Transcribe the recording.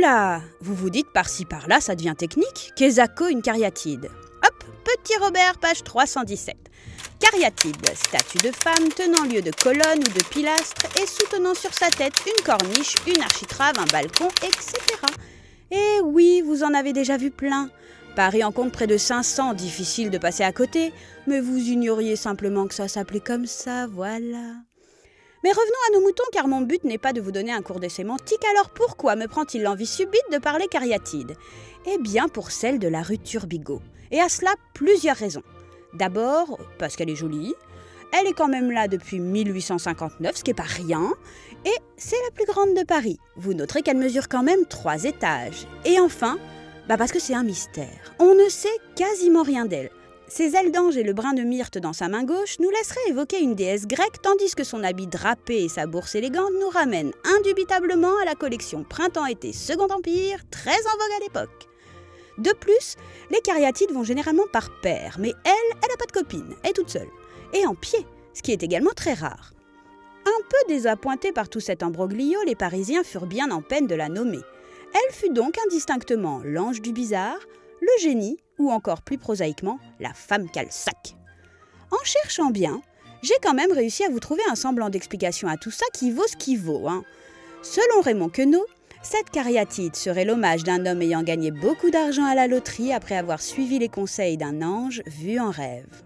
Oula, vous vous dites par-ci par-là, ça devient technique. Qu'est-ce une cariatide? Hop, petit Robert, page 317. Cariatide, statue de femme tenant lieu de colonne ou de pilastre et soutenant sur sa tête une corniche, une architrave, un balcon, etc. Et oui, vous en avez déjà vu plein. Paris en compte près de 500, difficile de passer à côté, mais vous ignoriez simplement que ça s'appelait comme ça, voilà. Mais revenons à nos moutons, car mon but n'est pas de vous donner un cours de sémantique, alors pourquoi me prend-il l'envie subite de parler cariatide? Eh bien pour celle de la rue Turbigo. Et à cela, plusieurs raisons. D'abord, parce qu'elle est jolie, elle est quand même là depuis 1859, ce qui n'est pas rien, et c'est la plus grande de Paris. Vous noterez qu'elle mesure quand même 3 étages. Et enfin, parce que c'est un mystère. On ne sait quasiment rien d'elle. Ses ailes d'ange et le brin de myrte dans sa main gauche nous laisseraient évoquer une déesse grecque, tandis que son habit drapé et sa bourse élégante nous ramènent indubitablement à la collection Printemps-été Second Empire, très en vogue à l'époque. De plus, les cariatides vont généralement par paire, mais elle n'a pas de copine, elle est toute seule, et en pied, ce qui est également très rare. Un peu désappointés par tout cet imbroglio, les Parisiens furent bien en peine de la nommer. Elle fut donc indistinctement l'ange du bizarre, le génie, ou encore plus prosaïquement, la femme cale-sac. En cherchant bien, j'ai quand même réussi à vous trouver un semblant d'explication à tout ça qui vaut ce qui vaut. Selon Raymond Queneau, cette cariatide serait l'hommage d'un homme ayant gagné beaucoup d'argent à la loterie après avoir suivi les conseils d'un ange vu en rêve.